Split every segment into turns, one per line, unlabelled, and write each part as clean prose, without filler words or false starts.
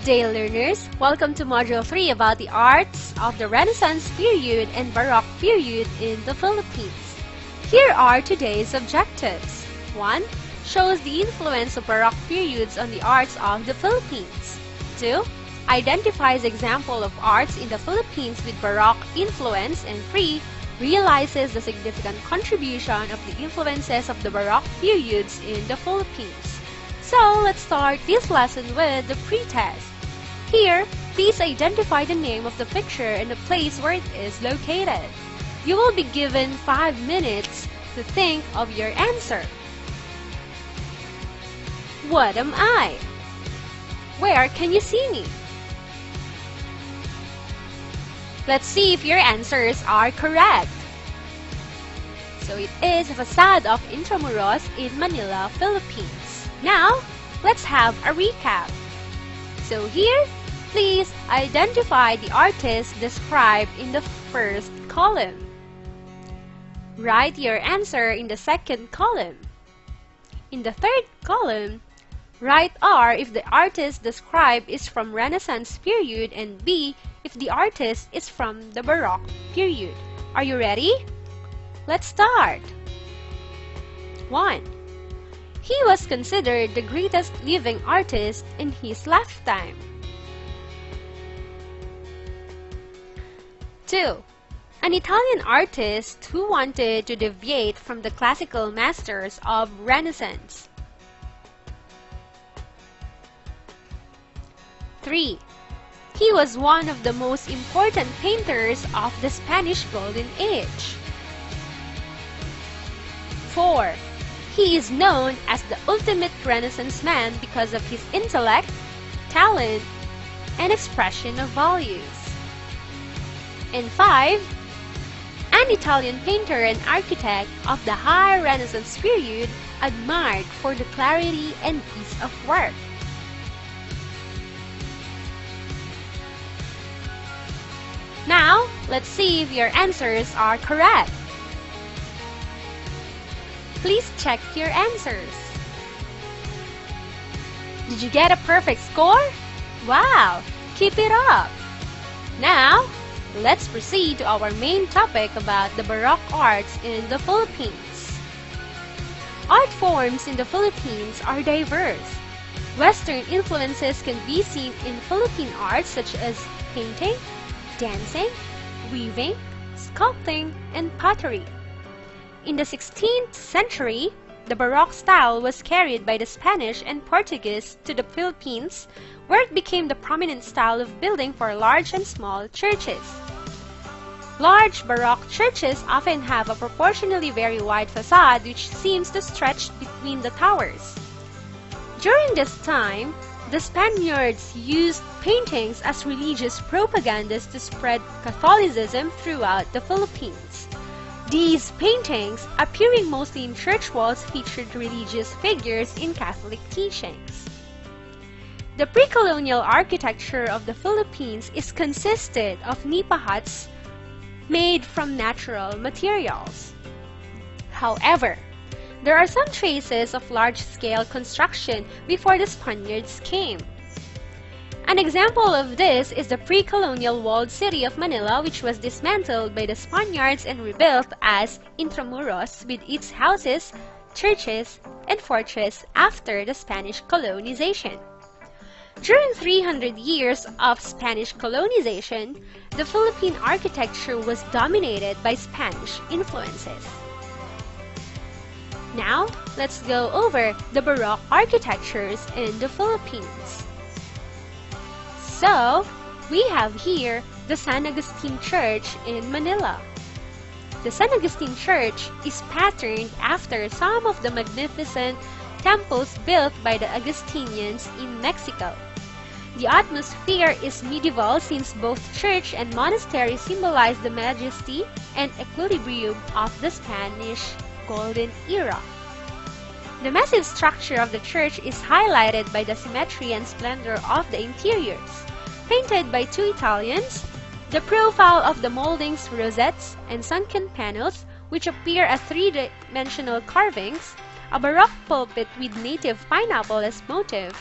Day learners, welcome to Module 3 about the arts of the Renaissance period and Baroque period in the Philippines. Here are today's objectives. 1. Shows the influence of Baroque periods on the arts of the Philippines. 2. Identifies example of arts in the Philippines with Baroque influence. And 3. Realizes the significant contribution of the influences of the Baroque periods in the Philippines. So, let's start this lesson with the pre-test. Here, please identify the name of the picture and the place where it is located. You will be given 5 minutes to think of your answer. What am I? Where can you see me? Let's see if your answers are correct. So it is a facade of Intramuros in Manila, Philippines. Now, let's have a recap. So here, please identify the artist described in the first column. Write your answer in the second column. In the third column, write R if the artist described is from Renaissance period and B if the artist is from the Baroque period. Are you ready? Let's start. 1. He was considered the greatest living artist in his lifetime. 2. An Italian artist who wanted to deviate from the classical masters of Renaissance. 3. He was one of the most important painters of the Spanish Golden Age. 4. He is known as the ultimate Renaissance man because of his intellect, talent, and expression of values. And 5. An Italian painter and architect of the High Renaissance period admired for the clarity and ease of work. Now, let's see if your answers are correct. Please check your answers. Did you get a perfect score? Wow! Keep it up! Now, let's proceed to our main topic about the Baroque arts in the Philippines. Art forms in the Philippines are diverse. Western influences can be seen in Philippine arts such as painting, dancing, weaving, sculpting, and pottery. In the 16th century, the Baroque style was carried by the Spanish and Portuguese to the Philippines, where it became the prominent style of building for large and small churches. Large Baroque churches often have a proportionally very wide facade which seems to stretch between the towers. During this time, the Spaniards used paintings as religious propagandas to spread Catholicism throughout the Philippines. These paintings, appearing mostly in church walls, featured religious figures in Catholic teachings. The pre-colonial architecture of the Philippines is consisted of nipa huts made from natural materials. However, there are some traces of large-scale construction before the Spaniards came. An example of this is the pre-colonial walled city of Manila, which was dismantled by the Spaniards and rebuilt as Intramuros with its houses, churches, and fortress after the Spanish colonization. During 300 years of Spanish colonization, the Philippine architecture was dominated by Spanish influences. Now, let's go over the Baroque architectures in the Philippines. So, we have here the San Agustin Church in Manila. The San Agustin Church is patterned after some of the magnificent temples built by the Agustinians in Mexico. The atmosphere is medieval since both church and monastery symbolize the majesty and equilibrium of the Spanish Golden Era. The massive structure of the church is highlighted by the symmetry and splendor of the interiors. Painted by two Italians, the profile of the moldings, rosettes, and sunken panels, which appear as three-dimensional carvings, a Baroque pulpit with native pineapple as motif,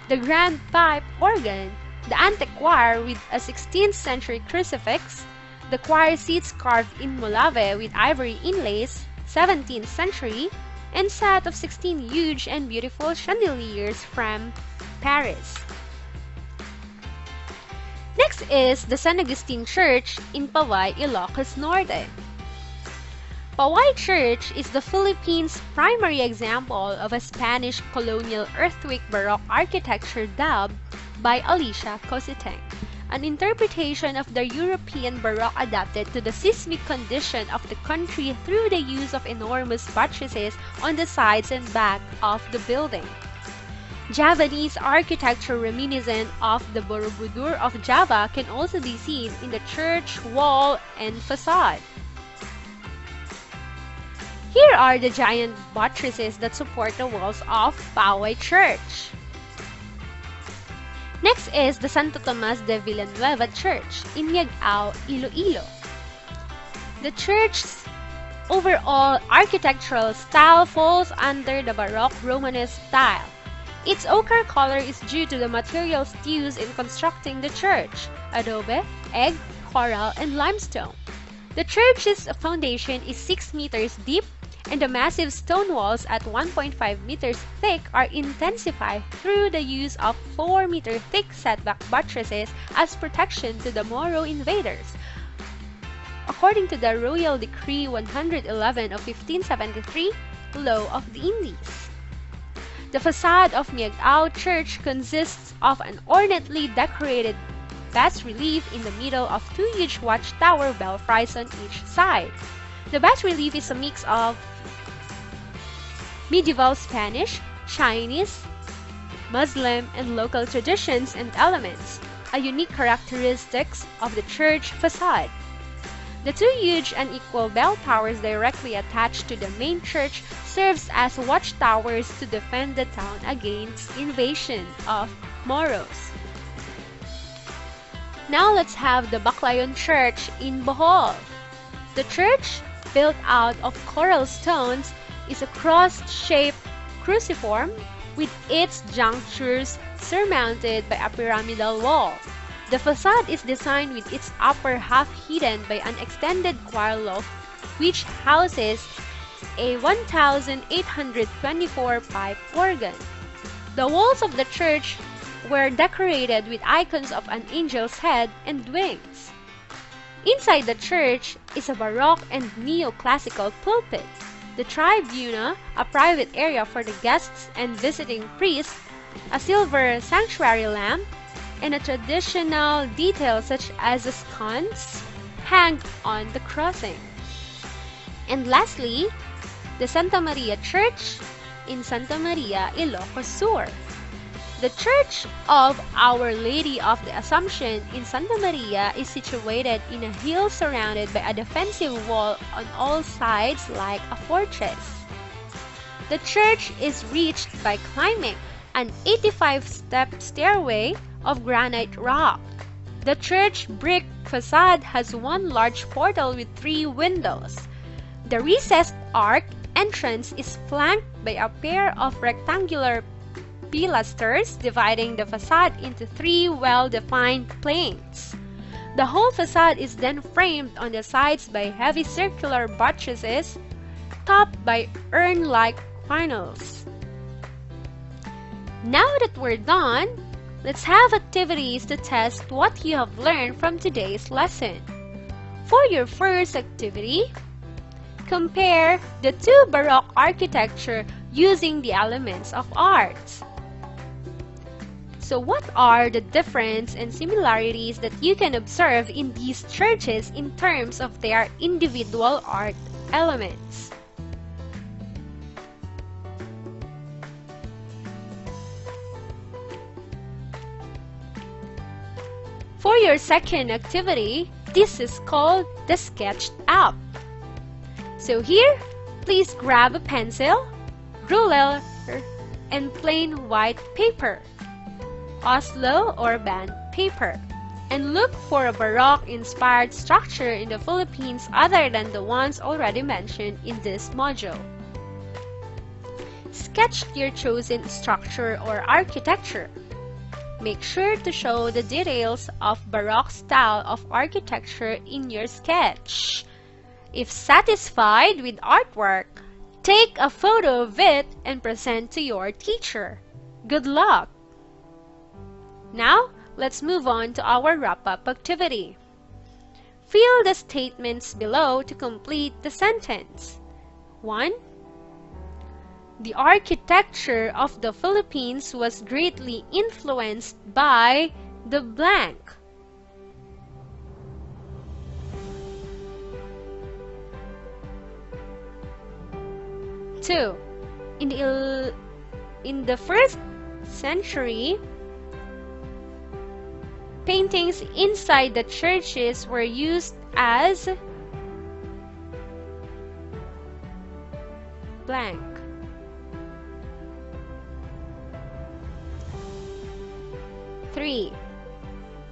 the grand pipe organ, the antechoir with a 16th century crucifix, the choir seats carved in Molave with ivory inlays, 17th century, and set of 16 huge and beautiful chandeliers from Paris. Next is the San Agustin Church in Pawai, Ilocos Norte. Pawai Church is the Philippines' primary example of a Spanish colonial earthquake Baroque architecture dubbed by Alicia Cositeng, an interpretation of the European Baroque adapted to the seismic condition of the country through the use of enormous buttresses on the sides and back of the building. Javanese architecture reminiscent of the Borobudur of Java can also be seen in the church wall and facade. Here are the giant buttresses that support the walls of Pawai Church. Next is the Santo Tomas de Villanueva Church in Miagao, Iloilo. The church's overall architectural style falls under the Baroque Romanesque style. Its ochre color is due to the materials used in constructing the church: adobe, egg, coral, and limestone. The church's foundation is 6 meters deep, and the massive stone walls at 1.5 meters thick are intensified through the use of 4-meter thick setback buttresses as protection to the Moro invaders, according to the Royal Decree 111 of 1573, Law of the Indies. The facade of Miagao Church consists of an ornately decorated bas-relief in the middle of 2 huge watchtower belfries on each side. The bas-relief is a mix of medieval Spanish, Chinese, Muslim, and local traditions and elements, a unique characteristic of the church facade. The 2 huge unequal bell towers directly attached to the main church serves as watchtowers to defend the town against invasion of Moros. Now let's have the Baclayon Church in Bohol. The church, built out of coral stones, is a cross-shaped cruciform with its junctures surmounted by a pyramidal wall. The facade is designed with its upper half hidden by an extended choir loft which houses a 1,824 pipe organ. The walls of the church were decorated with icons of an angel's head and wings. Inside the church is a Baroque and neoclassical pulpit, the tribuna, a private area for the guests and visiting priests, a silver sanctuary lamp, and a traditional detail such as a sconce hang on the crossing. And lastly, the Santa Maria Church in Santa Maria, Ilocos Sur. The Church of Our Lady of the Assumption in Santa Maria is situated in a hill surrounded by a defensive wall on all sides like a fortress. The church is reached by climbing an 85-step stairway of granite rock. The church brick facade has one large portal with 3 windows. The recessed arch entrance is flanked by a pair of rectangular pilasters dividing the facade into 3 well-defined planes. The whole facade is then framed on the sides by heavy circular buttresses topped by urn-like funnels. Now that we're done, let's have activities to test what you have learned from today's lesson. For your first activity, compare the 2 Baroque architecture using the elements of art. So what are the difference and similarities that you can observe in these churches in terms of their individual art elements? For your second activity, this is called the Sketched Up. So here, please grab a pencil, ruler, and plain white paper, Oslo or band paper, and look for a Baroque-inspired structure in the Philippines other than the ones already mentioned in this module. Sketch your chosen structure or architecture. Make sure to show the details of Baroque style of architecture in your sketch. If satisfied with artwork, take a photo of it and present to your teacher. Good luck! Now, let's move on to our wrap-up activity. Fill the statements below to complete the sentence. 1. The architecture of the Philippines was greatly influenced by the blank. 2. In the first century, paintings inside the churches were used as blank. 3.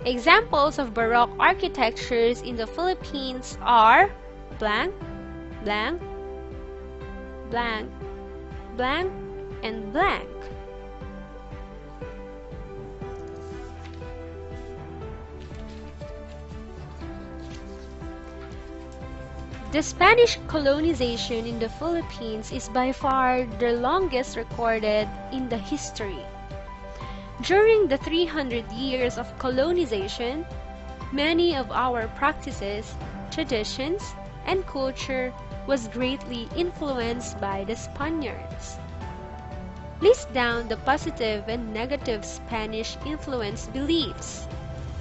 Examples of Baroque architectures in the Philippines are blank, blank, blank, blank, and blank. The Spanish colonization in the Philippines is by far the longest recorded in the history. During the 300 years of colonization, many of our practices, traditions, and culture was greatly influenced by the Spaniards. List down the positive and negative Spanish influence beliefs,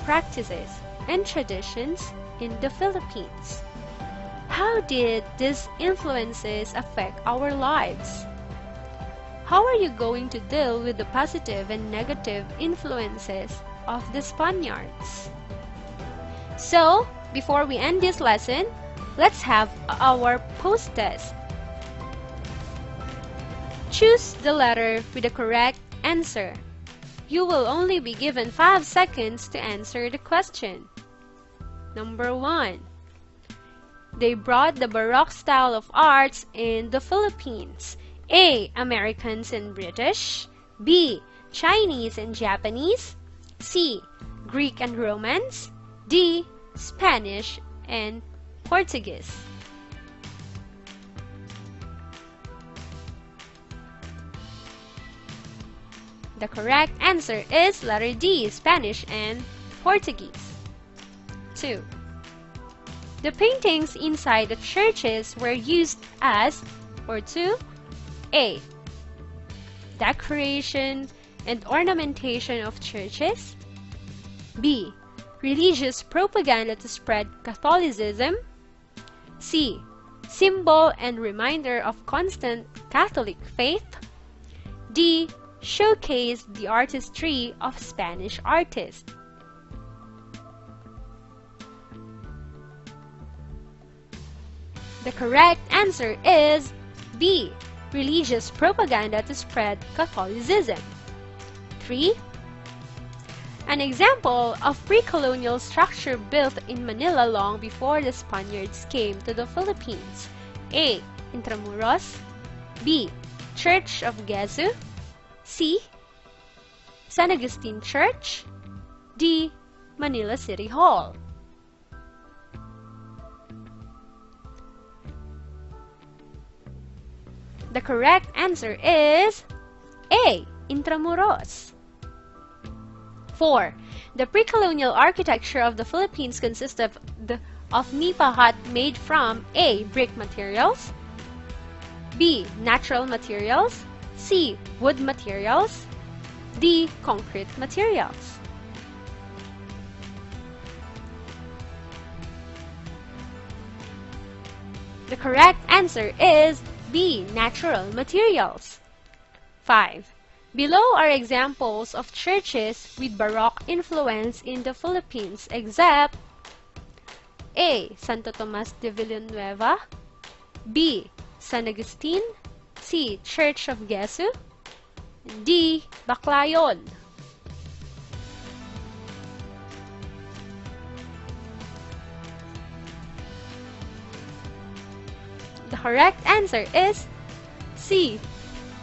practices, and traditions in the Philippines. How did these influences affect our lives? How are you going to deal with the positive and negative influences of the Spaniards? So, before we end this lesson, let's have our post-test. Choose the letter with the correct answer. You will only be given 5 seconds to answer the question. Number 1. They brought the Baroque style of arts in the Philippines. A. Americans and British. B. Chinese and Japanese. C. Greek and Romans. D. Spanish and Portuguese. The correct answer is letter D, Spanish and Portuguese. 2. The paintings inside the churches were used as, or 2. A. Decoration and ornamentation of churches. B. Religious propaganda to spread Catholicism. C. Symbol and reminder of constant Catholic faith. D. Showcase the artistry of Spanish artists. The correct answer is B. Religious propaganda to spread Catholicism. 3. An example of pre-colonial structure built in Manila long before the Spaniards came to the Philippines. A. Intramuros. B. Church of Gesu. C. San Agustin Church. D. Manila City Hall. The correct answer is A. Intramuros. 4. The pre-colonial architecture of the Philippines consists of nipa hut made from A. Brick materials, B. Natural materials, C. Wood materials, D. Concrete materials. The correct answer is B. Natural materials. 5. Below are examples of churches with Baroque influence in the Philippines except A. Santo Tomas de Villanueva, B. San Agustin, C. Church of Gesu, D. Baclayon. The correct answer is C.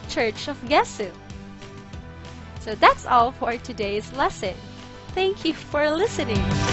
Church of Gesu. So that's all for today's lesson. Thank you for listening.